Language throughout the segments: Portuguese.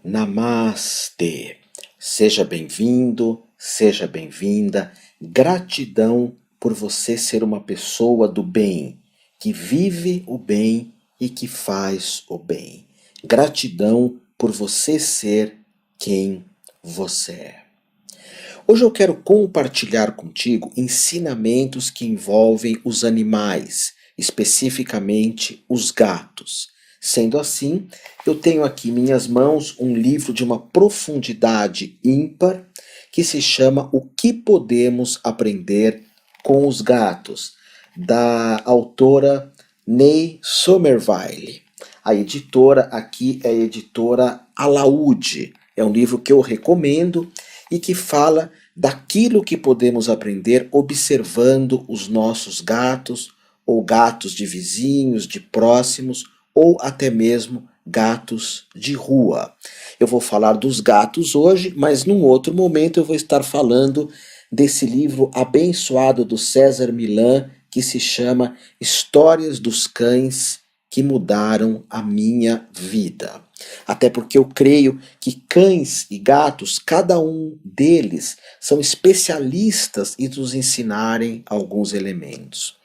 Namastê. Seja bem-vindo, seja bem-vinda. Gratidão por você ser uma pessoa do bem, que vive o bem e que faz o bem. Gratidão por você ser quem você é. Hoje eu quero compartilhar contigo ensinamentos que envolvem os animais, especificamente os gatos. Sendo assim, eu tenho aqui em minhas mãos um livro de uma profundidade ímpar que se chama O que Podemos Aprender com os Gatos, da autora Ney Sommerweile. A editora aqui é a editora Alaúde. É um livro que eu recomendo e que fala daquilo que podemos aprender observando os nossos gatos, ou gatos de vizinhos, de próximos, ou até mesmo gatos de rua. Eu vou falar dos gatos hoje, mas num outro momento eu vou estar falando desse livro abençoado do César Millan, que se chama Histórias dos Cães que Mudaram a Minha Vida. Até porque eu creio que cães e gatos, cada um deles, são especialistas em nos ensinarem alguns elementos.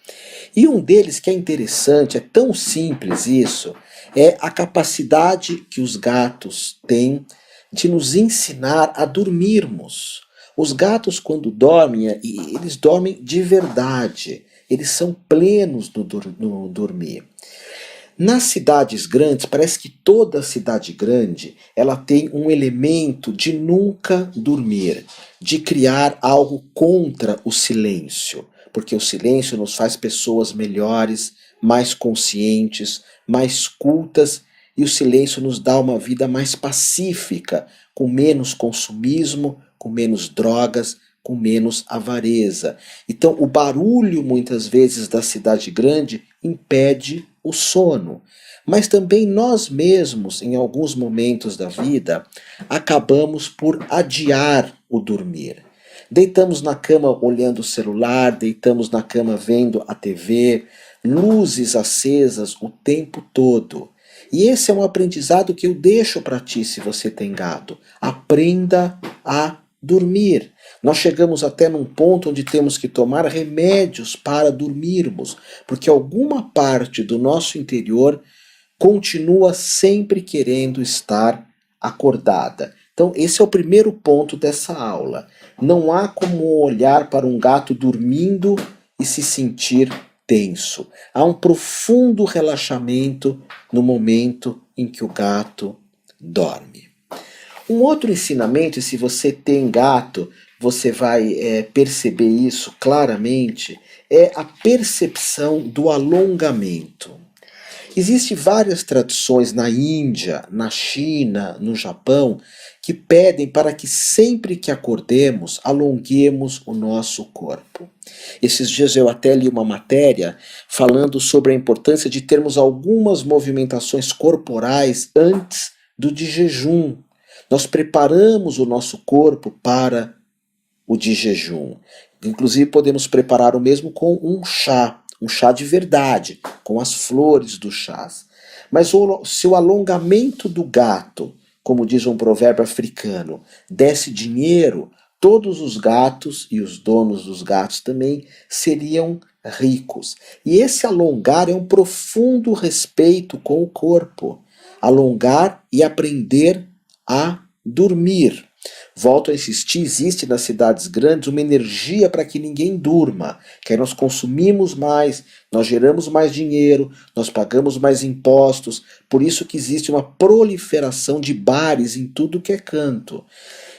E um deles que é interessante, é tão simples isso, é a capacidade que os gatos têm de nos ensinar a dormirmos. Os gatos, quando dormem, eles dormem de verdade, eles são plenos no dormir. Nas cidades grandes, parece que toda cidade grande, ela tem um elemento de nunca dormir, de criar algo contra o silêncio, porque o silêncio nos faz pessoas melhores, mais conscientes, mais cultas, e o silêncio nos dá uma vida mais pacífica, com menos consumismo, com menos drogas, com menos avareza. Então, o barulho, muitas vezes, da cidade grande impede o sono. Mas também nós mesmos, em alguns momentos da vida, acabamos por adiar o dormir. Deitamos na cama olhando o celular, deitamos na cama vendo a TV, luzes acesas o tempo todo. E esse é um aprendizado que eu deixo para ti se você tem gato. Aprenda a dormir. Nós chegamos até num ponto onde temos que tomar remédios para dormirmos, porque alguma parte do nosso interior continua sempre querendo estar acordada. Então, esse é o primeiro ponto dessa aula. Não há como olhar para um gato dormindo e se sentir tenso. Há um profundo relaxamento no momento em que o gato dorme. Um outro ensinamento, e se você tem gato, você vai perceber isso claramente, é a percepção do alongamento. Existem várias tradições na Índia, na China, no Japão, que pedem para que sempre que acordemos, alonguemos o nosso corpo. Esses dias eu até li uma matéria falando sobre a importância de termos algumas movimentações corporais antes do de jejum. Nós preparamos o nosso corpo para o de jejum. Inclusive podemos preparar o mesmo com um chá de verdade, com as flores dos chás. Mas se o alongamento do gato, como diz um provérbio africano, desse dinheiro, todos os gatos e os donos dos gatos também seriam ricos. E esse alongar é um profundo respeito com o corpo. Alongar e aprender a dormir. Volto a insistir, existe nas cidades grandes uma energia para que ninguém durma, que aí nós consumimos mais, nós geramos mais dinheiro, nós pagamos mais impostos, por isso que existe uma proliferação de bares em tudo que é canto.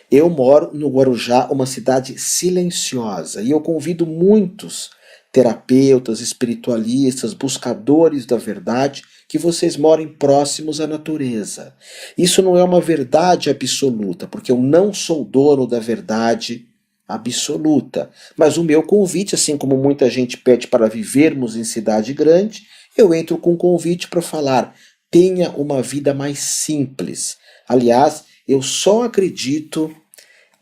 Eu moro no Guarujá, uma cidade silenciosa, e eu convido muitos terapeutas, espiritualistas, buscadores da verdade, que vocês morem próximos à natureza. Isso não é uma verdade absoluta, porque eu não sou dono da verdade absoluta. Mas o meu convite, assim como muita gente pede para vivermos em cidade grande, eu entro com um convite para falar: tenha uma vida mais simples. Aliás, eu só acredito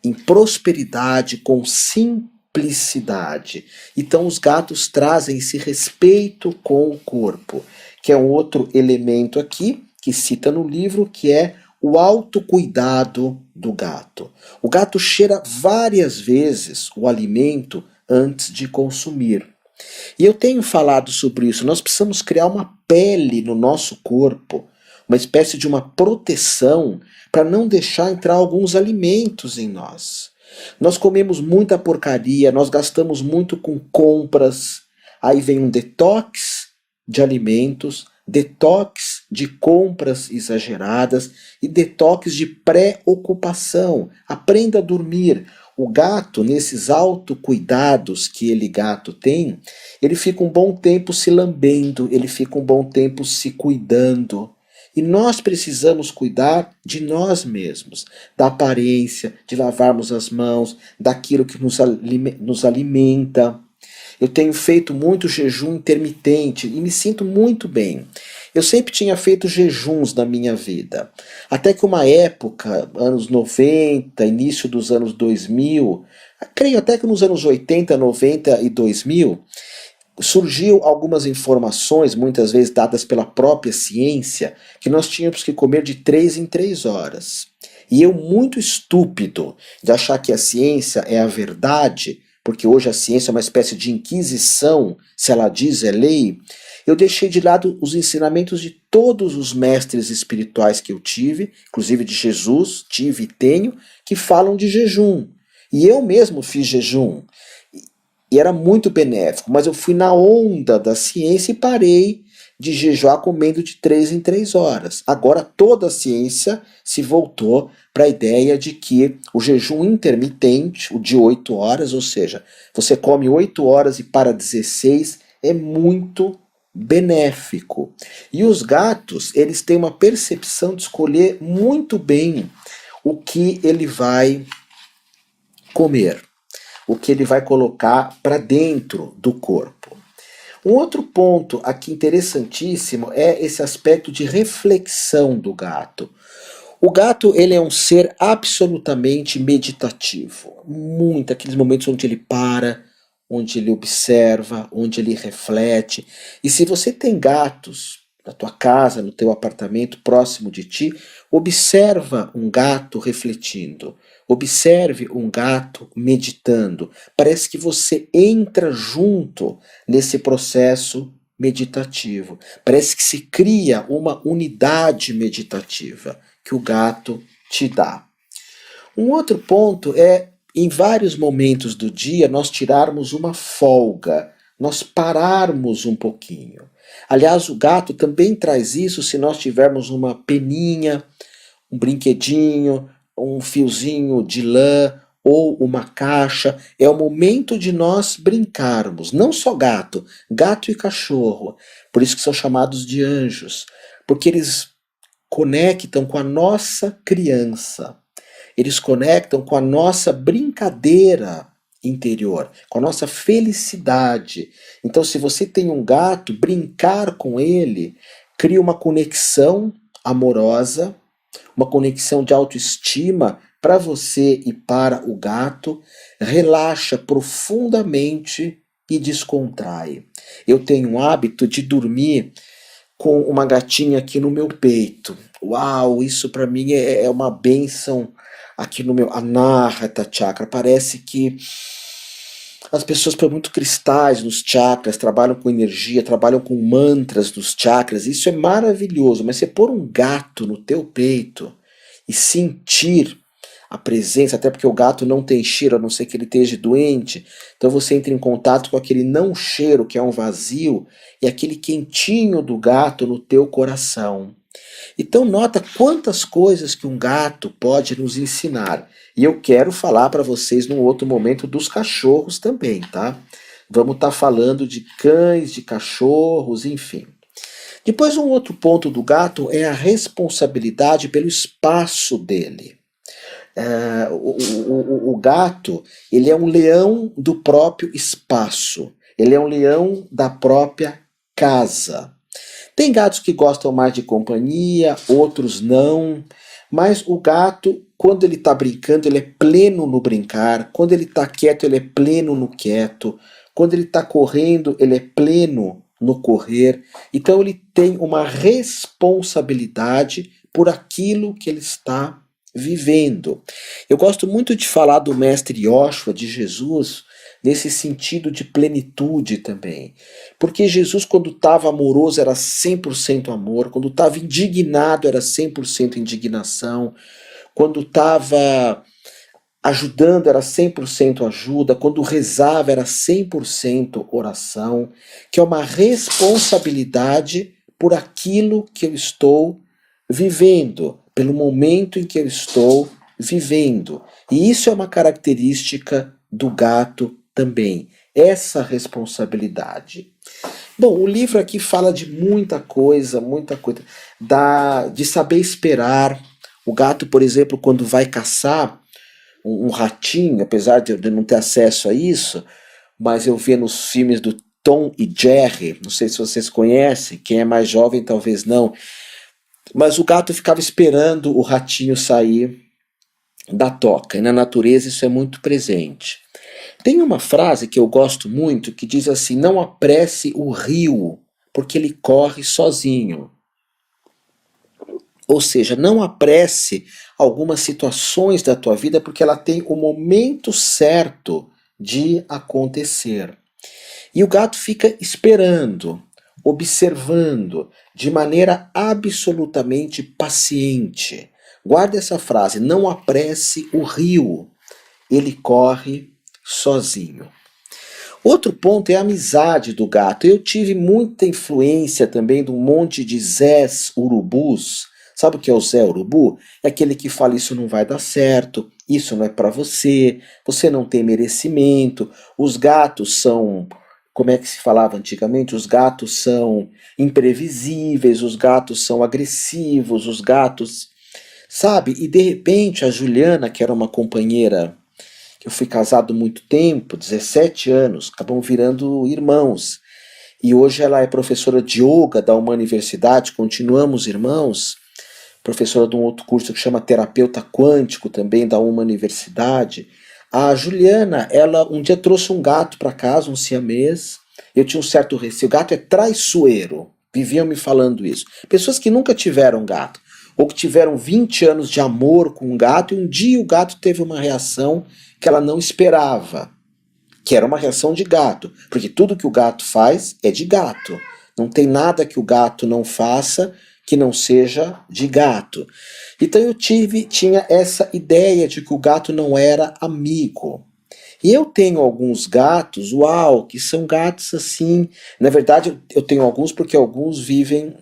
em prosperidade com simplicidade. Então os gatos trazem esse respeito com o corpo, que é um outro elemento aqui, que cita no livro, que é o autocuidado do gato. O gato cheira várias vezes o alimento antes de consumir. E eu tenho falado sobre isso. Nós precisamos criar uma pele no nosso corpo, uma espécie de uma proteção para não deixar entrar alguns alimentos em nós. Nós comemos muita porcaria, nós gastamos muito com compras. Aí vem um detox de alimentos, detox de compras exageradas e detox de preocupação. Aprenda a dormir. O gato, nesses autocuidados que ele, gato, tem, ele fica um bom tempo se lambendo, ele fica um bom tempo se cuidando. E nós precisamos cuidar de nós mesmos, da aparência, de lavarmos as mãos, daquilo que nos alimenta. Eu tenho feito muito jejum intermitente e me sinto muito bem. Eu sempre tinha feito jejuns na minha vida. Até que uma época, anos 90, início dos anos 2000, creio até que nos anos 80, 90 e 2000, surgiu algumas informações, muitas vezes dadas pela própria ciência, que nós tínhamos que comer de 3 em 3 horas. E eu, muito estúpido de achar que a ciência é a verdade, porque hoje a ciência é uma espécie de inquisição, se ela diz é lei, eu deixei de lado os ensinamentos de todos os mestres espirituais que eu tive, inclusive de Jesus, tive e tenho, que falam de jejum. E eu mesmo fiz jejum. E era muito benéfico, mas eu fui na onda da ciência e parei de jejuar comendo de 3 em 3 horas. Agora toda a ciência se voltou para a ideia de que o jejum intermitente, o de 8 horas, ou seja, você come 8 horas e para 16, é muito benéfico. E os gatos, eles têm uma percepção de escolher muito bem o que ele vai comer, o que ele vai colocar para dentro do corpo. Um outro ponto aqui interessantíssimo é esse aspecto de reflexão do gato. O gato, ele é um ser absolutamente meditativo. Muito, aqueles momentos onde ele para, onde ele observa, onde ele reflete. E se você tem gatos na tua casa, no teu apartamento, próximo de ti, observa um gato refletindo. Observe um gato meditando. Parece que você entra junto nesse processo meditativo. Parece que se cria uma unidade meditativa que o gato te dá. Um outro ponto é, em vários momentos do dia, nós tirarmos uma folga, nós pararmos um pouquinho. Aliás, o gato também traz isso se nós tivermos uma peninha, um brinquedinho, um fiozinho de lã ou uma caixa. É o momento de nós brincarmos. Não só gato, gato e cachorro. Por isso que são chamados de anjos. Porque eles conectam com a nossa criança. Eles conectam com a nossa brincadeira interior, com a nossa felicidade. Então, se você tem um gato, brincar com ele cria uma conexão amorosa, uma conexão de autoestima para você e para o gato, relaxa profundamente e descontrai. Eu tenho o hábito de dormir com uma gatinha aqui no meu peito. Uau, isso para mim é uma bênção aqui no meu Anahata Chakra. Parece que as pessoas põem muito cristais nos chakras, trabalham com energia, trabalham com mantras nos chakras. Isso é maravilhoso, mas você pôr um gato no teu peito e sentir a presença, até porque o gato não tem cheiro, a não ser que ele esteja doente, então você entra em contato com aquele não cheiro, que é um vazio, e aquele quentinho do gato no teu coração. Então nota quantas coisas que um gato pode nos ensinar. E eu quero falar para vocês num outro momento dos cachorros também, tá? Vamos estar falando de cães, de cachorros, enfim. Depois um outro ponto do gato é a responsabilidade pelo espaço dele. O gato, ele é um leão do próprio espaço. Ele é um leão da própria casa. Tem gatos que gostam mais de companhia, outros não. Mas o gato, quando ele está brincando, ele é pleno no brincar. Quando ele está quieto, ele é pleno no quieto. Quando ele está correndo, ele é pleno no correr. Então ele tem uma responsabilidade por aquilo que ele está vivendo. Eu gosto muito de falar do mestre Yoshua, de Jesus, nesse sentido de plenitude também. Porque Jesus, quando estava amoroso, era 100% amor, quando estava indignado, era 100% indignação, quando estava ajudando, era 100% ajuda, quando rezava, era 100% oração, que é uma responsabilidade por aquilo que eu estou vivendo, pelo momento em que eu estou vivendo. E isso é uma característica do gato também, essa responsabilidade. Bom, o livro aqui fala de muita coisa, de saber esperar. O gato, por exemplo, quando vai caçar um ratinho, apesar de eu não ter acesso a isso, mas eu vi nos filmes do Tom e Jerry, não sei se vocês conhecem, quem é mais jovem talvez não, mas o gato ficava esperando o ratinho sair da toca, e na natureza isso é muito presente. Tem uma frase que eu gosto muito que diz assim: não apresse o rio, porque ele corre sozinho. Ou seja, não apresse algumas situações da tua vida porque ela tem o momento certo de acontecer. E o gato fica esperando, observando, de maneira absolutamente paciente. Guarde essa frase: não apresse o rio, ele corre sozinho. Outro ponto é a amizade do gato. Eu tive muita influência também de um monte de Zés urubus. Sabe o que é o Zé Urubu? É aquele que fala: isso não vai dar certo, isso não é para você, você não tem merecimento. Os gatos são, como é que se falava antigamente? Os gatos são imprevisíveis, os gatos são agressivos, os gatos, sabe? E de repente a Juliana, que era uma companheira, que eu fui casado muito tempo, 17 anos, acabamos virando irmãos. E hoje ela é professora de yoga da uma universidade, continuamos irmãos, professora de um outro curso que chama Terapeuta Quântico, também da uma universidade. A Juliana, ela um dia trouxe um gato para casa, um siamês. Eu tinha um certo receio. O gato é traiçoeiro. Viviam me falando isso. Pessoas que nunca tiveram gato, ou que tiveram 20 anos de amor com um gato, e um dia o gato teve uma reação que ela não esperava, que era uma reação de gato, porque tudo que o gato faz é de gato. Não tem nada que o gato não faça que não seja de gato. Então eu tinha essa ideia de que o gato não era amigo. E eu tenho alguns gatos, uau, que são gatos assim. Na verdade, eu tenho alguns porque alguns vivem.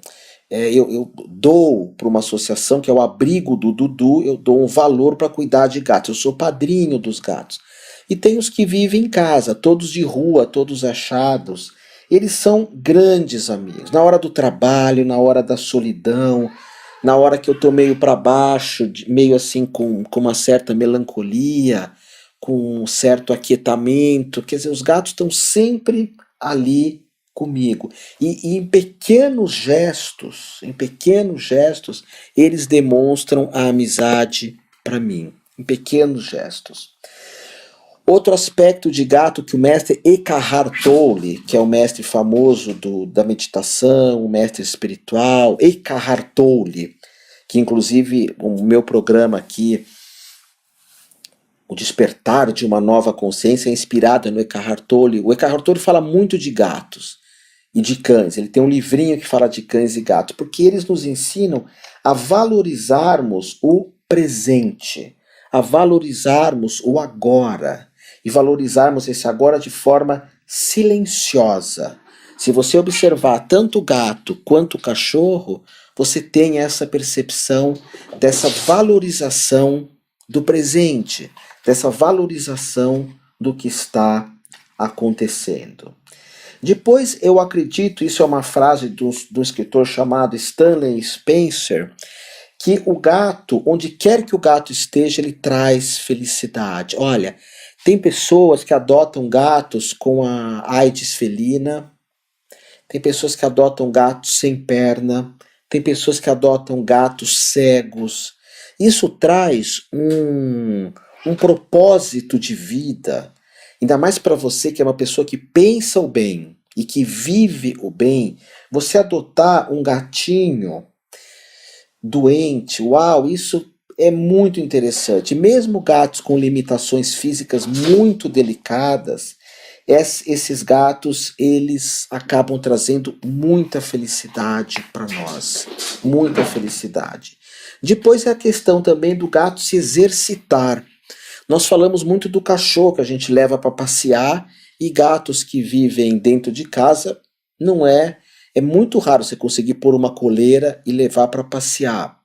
Eu dou para uma associação que é o Abrigo do Dudu, eu dou um valor para cuidar de gatos. Eu sou padrinho dos gatos. E tem os que vivem em casa, todos de rua, todos achados. Eles são grandes amigos. Na hora do trabalho, na hora da solidão, na hora que eu tô meio para baixo, meio assim com uma certa melancolia, com um certo aquietamento. Quer dizer, os gatos estão sempre ali comigo. E em pequenos gestos, eles demonstram a amizade para mim. Em pequenos gestos. Outro aspecto de gato que o mestre Eckhart Tolle, que é o mestre famoso da meditação, o mestre espiritual, Eckhart Tolle, que inclusive o meu programa aqui, O Despertar de uma Nova Consciência, é inspirado no Eckhart Tolle. O Eckhart Tolle fala muito de gatos e de cães. Ele tem um livrinho que fala de cães e gatos, porque eles nos ensinam a valorizarmos o presente, a valorizarmos o agora, e valorizarmos esse agora de forma silenciosa. Se você observar tanto o gato quanto o cachorro, você tem essa percepção dessa valorização do presente, dessa valorização do que está acontecendo. Depois, eu acredito, isso é uma frase do escritor chamado Stanley Spencer, que o gato, onde quer que o gato esteja, ele traz felicidade. Olha, tem pessoas que adotam gatos com a AIDS felina, tem pessoas que adotam gatos sem perna, tem pessoas que adotam gatos cegos. Isso traz um propósito de vida, ainda mais para você que é uma pessoa que pensa o bem e que vive o bem. Você adotar um gatinho doente. Uau, isso é muito interessante. Mesmo gatos com limitações físicas muito delicadas, esses gatos, eles acabam trazendo muita felicidade para nós, muita felicidade. Depois é a questão também do gato se exercitar. Nós falamos muito do cachorro que a gente leva para passear e gatos que vivem dentro de casa, não é, é muito raro você conseguir pôr uma coleira e levar para passear.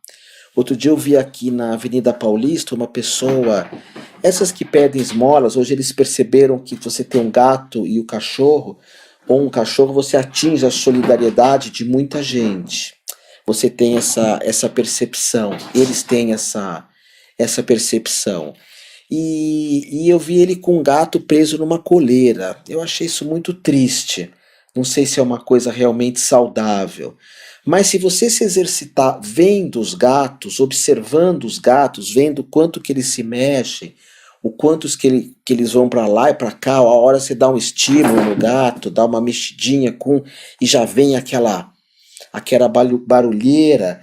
Outro dia eu vi aqui na Avenida Paulista uma pessoa, essas que pedem esmolas, hoje eles perceberam que você tem um gato e o cachorro, ou um cachorro, você atinge a solidariedade de muita gente. Você tem essa percepção, eles têm essa percepção. E eu vi ele com um gato preso numa coleira. Eu achei isso muito triste. Não sei se é uma coisa realmente saudável. Mas se você se exercitar vendo os gatos, observando os gatos, vendo o quanto que eles se mexem, o quantos que eles vão para lá e para cá, a hora você dá um estímulo no gato, dá uma mexidinha e já vem aquela barulheira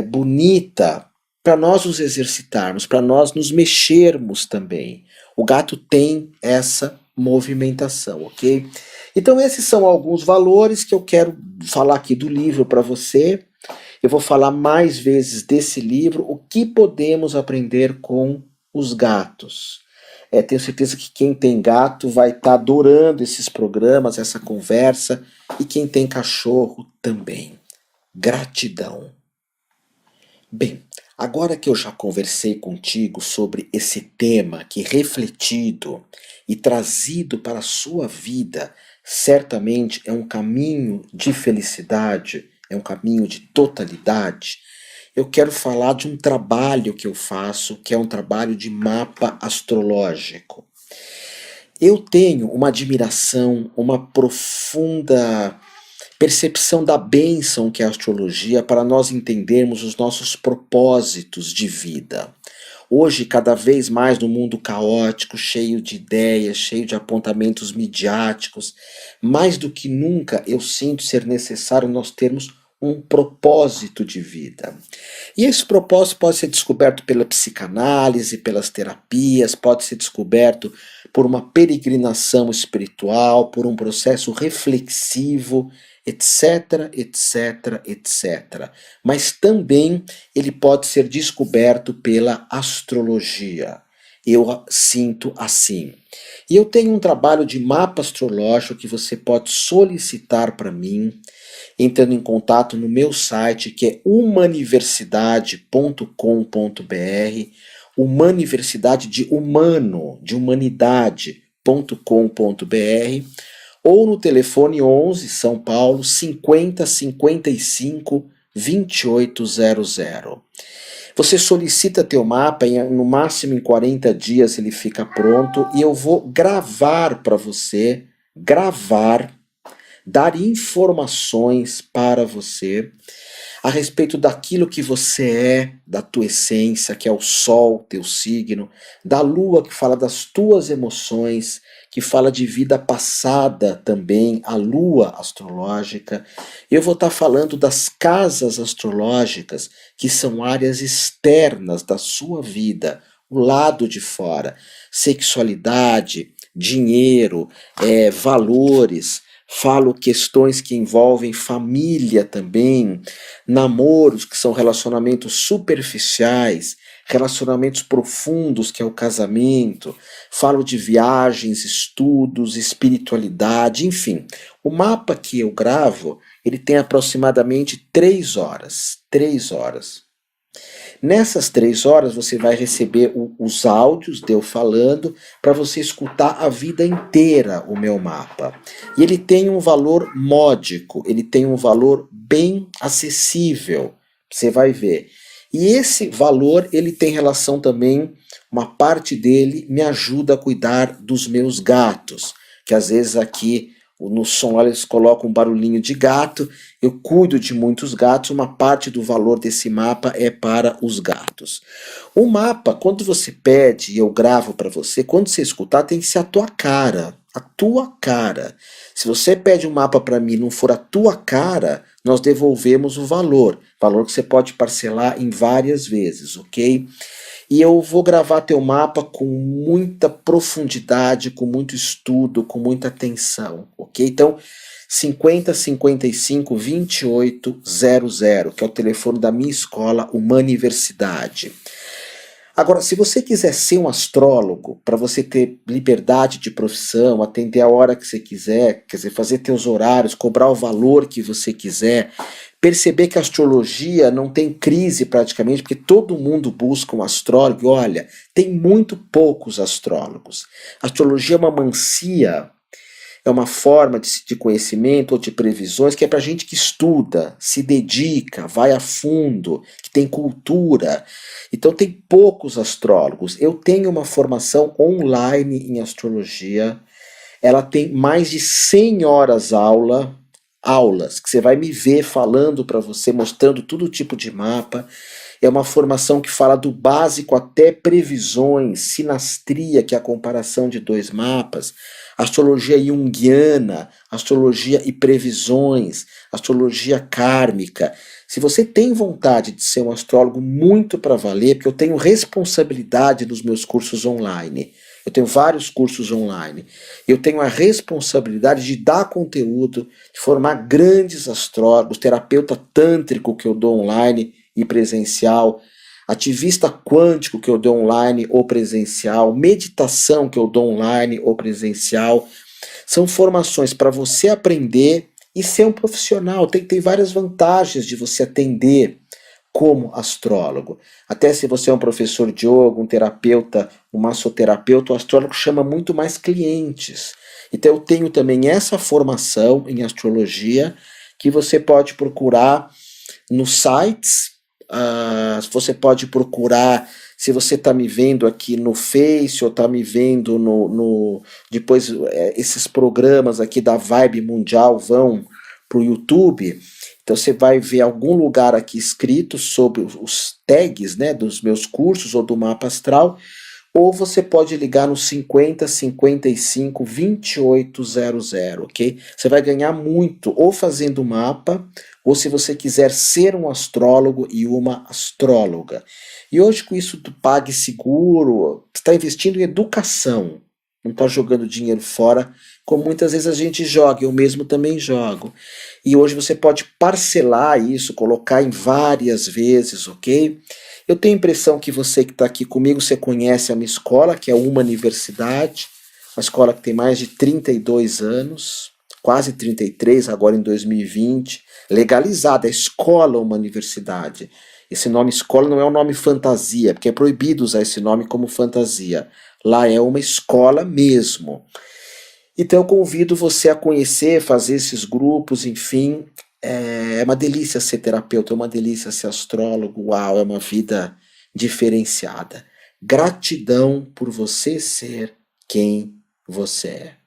bonita para nós nos exercitarmos, para nós nos mexermos também. O gato tem essa movimentação, ok? Então esses são alguns valores que eu quero falar aqui do livro para você. Eu vou falar mais vezes desse livro, o que podemos aprender com os gatos. Tenho certeza que quem tem gato vai estar adorando esses programas, essa conversa, e quem tem cachorro também. Gratidão. Bem, agora que eu já conversei contigo sobre esse tema que refletido e trazido para a sua vida, certamente é um caminho de felicidade, é um caminho de totalidade, eu quero falar de um trabalho que eu faço, que é um trabalho de mapa astrológico. Eu tenho uma admiração, uma profunda percepção da bênção que é a astrologia para nós entendermos os nossos propósitos de vida. Hoje, cada vez mais no mundo caótico, cheio de ideias, cheio de apontamentos midiáticos, mais do que nunca eu sinto ser necessário nós termos um propósito de vida. E esse propósito pode ser descoberto pela psicanálise, pelas terapias, pode ser descoberto por uma peregrinação espiritual, por um processo reflexivo, etc, etc, etc. Mas também ele pode ser descoberto pela astrologia. Eu sinto assim. E eu tenho um trabalho de mapa astrológico que você pode solicitar para mim, entrando em contato no meu site, que é humaniversidade.com.br, humaniversidade de humano, de humanidade.com.br, ou no telefone 11 São Paulo 50 55 2800. Você solicita teu mapa, no máximo em 40 dias ele fica pronto e eu vou gravar para você, dar informações para você a respeito daquilo que você é, da tua essência, que é o sol, teu signo, da lua, que fala das tuas emoções, que fala de vida passada também, a lua astrológica. Eu vou estar falando das casas astrológicas, que são áreas externas da sua vida, o lado de fora, sexualidade, dinheiro, valores. Falo questões que envolvem família também, namoros, que são relacionamentos superficiais, relacionamentos profundos, que é o casamento. Falo de viagens, estudos, espiritualidade, enfim. O mapa que eu gravo, ele tem aproximadamente 3 horas. 3 horas. Nessas 3 horas você vai receber os áudios de eu falando para você escutar a vida inteira o meu mapa. E ele tem um valor módico, ele tem um valor bem acessível, você vai ver. E esse valor ele tem relação também, uma parte dele me ajuda a cuidar dos meus gatos, que às vezes aqui no som eles colocam um barulhinho de gato. Eu cuido de muitos gatos, uma parte do valor desse mapa é para os gatos. O mapa, quando você pede e eu gravo para você, quando você escutar tem que ser a tua cara, a tua cara. Se você pede um mapa para mim e não for a tua cara, nós devolvemos o valor que você pode parcelar em várias vezes, ok? E eu vou gravar teu mapa com muita profundidade, com muito estudo, com muita atenção, ok? Então, 50 55 28 00, que é o telefone da minha escola, Humaniversidade. Agora, se você quiser ser um astrólogo, para você ter liberdade de profissão, atender a hora que você quiser, quer dizer, fazer teus horários, cobrar o valor que você quiser, perceber que a astrologia não tem crise praticamente, porque todo mundo busca um astrólogo. E olha, tem muito poucos astrólogos. A astrologia é uma mancia, é uma forma de conhecimento ou de previsões que é para gente que estuda, se dedica, vai a fundo, que tem cultura. Então tem poucos astrólogos. Eu tenho uma formação online em astrologia. Ela tem mais de 100 horas aulas, que você vai me ver falando para você, mostrando todo tipo de mapa. É uma formação que fala do básico até previsões, sinastria, que é a comparação de dois mapas, astrologia junguiana, astrologia e previsões, astrologia kármica. Se você tem vontade de ser um astrólogo muito para valer, porque eu tenho responsabilidade nos meus cursos online. Eu tenho vários cursos online. Eu tenho a responsabilidade de dar conteúdo, de formar grandes astrólogos, terapeuta tântrico que eu dou online e presencial, ativista quântico que eu dou online ou presencial, meditação que eu dou online ou presencial. São formações para você aprender e ser um profissional. Tem várias vantagens de você atender como astrólogo. Até se você é um professor de yoga, um terapeuta, um massoterapeuta, o astrólogo chama muito mais clientes. Então eu tenho também essa formação em astrologia que você pode procurar nos sites. Você pode procurar, se você está me vendo aqui no Face ou está me vendo depois esses programas aqui da Vibe Mundial vão para o YouTube. Então você vai ver algum lugar aqui escrito sobre os tags, né, dos meus cursos ou do mapa astral, ou você pode ligar no 50 55 28 00, ok? Você vai ganhar muito ou fazendo mapa, ou se você quiser ser um astrólogo e uma astróloga. E hoje com isso do PagSeguro, você está investindo em educação, não está jogando dinheiro fora, como muitas vezes a gente joga, eu mesmo também jogo. E hoje você pode parcelar isso, colocar em várias vezes, ok? Eu tenho a impressão que você que está aqui comigo, você conhece a minha escola, que é uma universidade, uma escola que tem mais de 32 anos, quase 33, agora em 2020, legalizada, a escola é uma universidade. Esse nome escola não é um nome fantasia, porque é proibido usar esse nome como fantasia. Lá é uma escola mesmo. Então eu convido você a conhecer, fazer esses grupos, enfim. É uma delícia ser terapeuta, é uma delícia ser astrólogo, uau, é uma vida diferenciada. Gratidão por você ser quem você é.